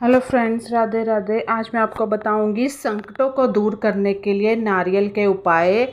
Hello friends, Radhe Radhe. आज मैं आपको बताऊंगी संकटों को दूर करने के लिए नारियल के उपाय।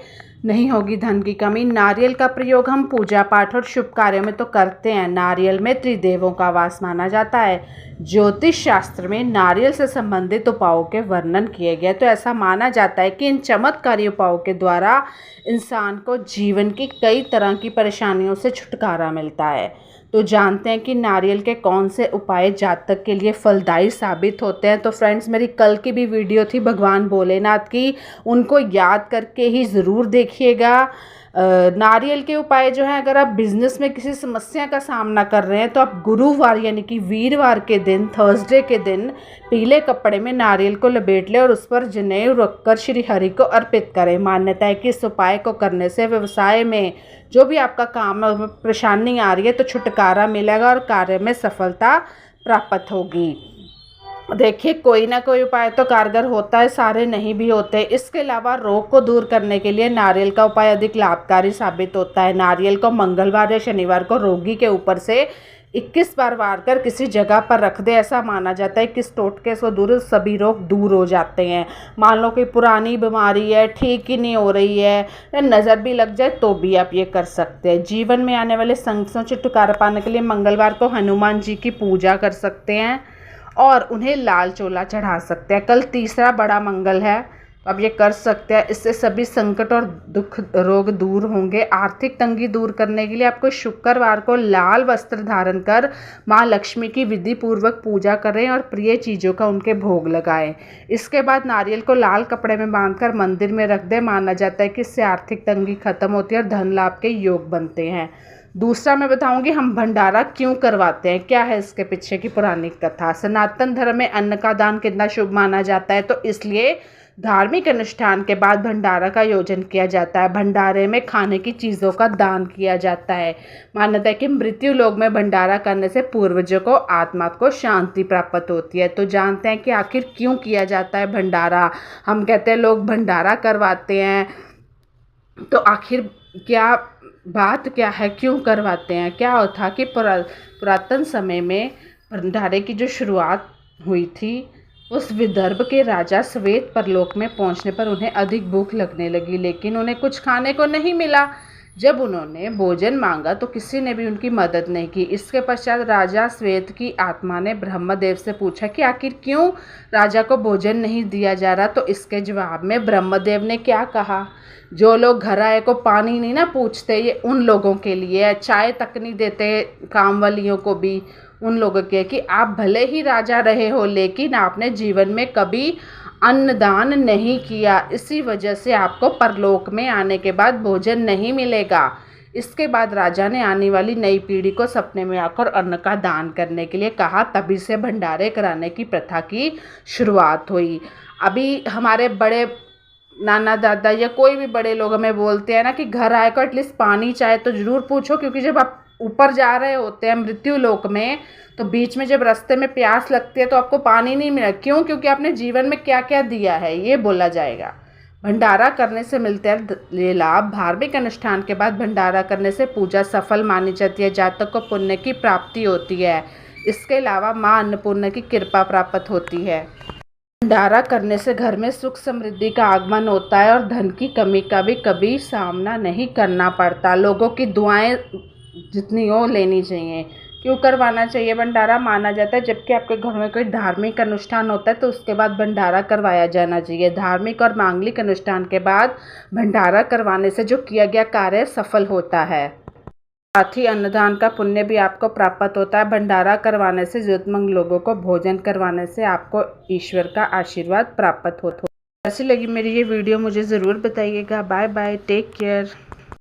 नहीं होगी धन की कमी। नारियल का प्रयोग हम पूजा पाठ और शुभ कार्यों में तो करते हैं। नारियल में त्रिदेवों का वास माना जाता है। ज्योतिष शास्त्र में नारियल से संबंधित उपायों के वर्णन किए गए। तो ऐसा माना जाता है कि इन चमत्कारी उपायों के द्वारा इंसान को जीवन की कई तरह की परेशानियों से छुटकारा मिलता है। तो जानते हैं कि नारियल के कौन से उपाय जातक के लिए फलदायी साबित होते हैं। तो फ्रेंड्स, मेरी कल की भी वीडियो थी भगवान भोलेनाथ की, उनको याद करके ही ज़रूर देखिएगा। नारियल के उपाय जो है, अगर आप बिज़नेस में किसी समस्या का सामना कर रहे हैं तो आप गुरुवार यानी कि वीरवार के दिन, थर्सडे के दिन पीले कपड़े में नारियल को लपेट लें और उस पर जनेऊ रखकर श्री हरि को अर्पित करें। मान्यता है कि इस उपाय को करने से व्यवसाय में जो भी आपका काम है परेशानी आ रही है तो छुटकारा मिलेगा और कार्य में सफलता प्राप्त होगी। देखिए, कोई ना कोई उपाय तो कारगर होता है, सारे नहीं भी होते। इसके अलावा रोग को दूर करने के लिए नारियल का उपाय अधिक लाभकारी साबित होता है। नारियल को मंगलवार या शनिवार को रोगी के ऊपर से 21 बार वार कर किसी जगह पर रख दे। ऐसा माना जाता है कि इस टोटके से दूर सभी रोग दूर हो जाते हैं। मान लो कि पुरानी बीमारी है, ठीक ही नहीं हो रही है, या नज़र भी लग जाए तो भी आप ये कर सकते हैं। जीवन में आने वाले संकटों से छुटकारा पाने के लिए मंगलवार को हनुमान जी की पूजा कर सकते हैं और उन्हें लाल चोला चढ़ा सकते हैं। कल तीसरा बड़ा मंगल है, अब ये कर सकते हैं। इससे सभी संकट और दुख रोग दूर होंगे। आर्थिक तंगी दूर करने के लिए आपको शुक्रवार को लाल वस्त्र धारण कर माँ लक्ष्मी की विधि पूर्वक पूजा करें और प्रिय चीज़ों का उनके भोग लगाएं। इसके बाद नारियल को लाल कपड़े में बांधकर मंदिर में रख दें। माना जाता है कि इससे आर्थिक तंगी खत्म होती है और धन लाभ के योग बनते हैं। दूसरा मैं बताऊंगी हम भंडारा क्यों करवाते हैं, क्या है इसके पीछे की पुरानी कथा। सनातन धर्म में अन्न का दान कितना शुभ माना जाता है, तो इसलिए धार्मिक अनुष्ठान के बाद भंडारा का आयोजन किया जाता है। भंडारे में खाने की चीज़ों का दान किया जाता है। मान्यता है कि मृत्यु लोक में भंडारा करने से पूर्वजों को आत्मा को शांति प्राप्त होती है। तो जानते हैं कि आखिर क्यों किया जाता है भंडारा। हम कहते हैं लोग भंडारा करवाते हैं, तो आखिर क्या बात क्या है, क्यों करवाते हैं। क्या होता कि पुरातन समय में भंडारे की जो शुरुआत हुई थी, उस विदर्भ के राजा श्वेत परलोक में पहुंचने पर उन्हें अधिक भूख लगने लगी, लेकिन उन्हें कुछ खाने को नहीं मिला। जब उन्होंने भोजन मांगा तो किसी ने भी उनकी मदद नहीं की। इसके पश्चात राजा श्वेत की आत्मा ने ब्रह्मदेव से पूछा कि आखिर क्यों राजा को भोजन नहीं दिया जा रहा। तो इसके जवाब में ब्रह्मदेव ने क्या कहा, जो लोग घर आए को पानी नहीं ना पूछते, ये उन लोगों के लिए है। चाय तक नहीं देते काम वालियों को भी, उन लोगों के कि आप भले ही राजा रहे हो लेकिन आपने जीवन में कभी अन्नदान नहीं किया, इसी वजह से आपको परलोक में आने के बाद भोजन नहीं मिलेगा। इसके बाद राजा ने आने वाली नई पीढ़ी को सपने में आकर अन्न का दान करने के लिए कहा। तभी से भंडारे कराने की प्रथा की शुरुआत हुई। अभी हमारे बड़े नाना दादा या कोई भी बड़े लोग हमें बोलते हैं ना कि घर आए को एटलीस्ट पानी चाहे तो ज़रूर पूछो, क्योंकि जब आप ऊपर जा रहे होते हैं मृत्यु लोक में, तो बीच में जब रास्ते में प्यास लगती है तो आपको पानी नहीं मिला। क्यों? क्योंकि आपने जीवन में क्या क्या दिया है, ये बोला जाएगा। भंडारा करने से मिलते हैं ये लाभ। धार्मिक अनुष्ठान के बाद भंडारा करने से पूजा सफल मानी जाती है, जातक को पुण्य की प्राप्ति होती है। इसके अलावा माँ अन्नपूर्णा की कृपा प्राप्त होती है। भंडारा करने से घर में सुख समृद्धि का आगमन होता है और धन की कमी का भी कभी सामना नहीं करना पड़ता। लोगों की दुआएं जितनी हो लेनी चाहिए। क्यों करवाना चाहिए भंडारा? माना जाता है जबकि आपके घर में कोई धार्मिक अनुष्ठान होता है तो उसके बाद भंडारा करवाया जाना चाहिए। धार्मिक और मांगलिक अनुष्ठान के बाद भंडारा करवाने से जो किया गया कार्य सफल होता है। साथ ही अन्नदान का पुण्य भी आपको प्राप्त होता है। भंडारा करवाने से जरूरतमंद लोगों को भोजन करवाने से आपको ईश्वर का आशीर्वाद प्राप्त होता है। कैसी लगी मेरी ये वीडियो मुझे ज़रूर बताइएगा। Bye bye, take care.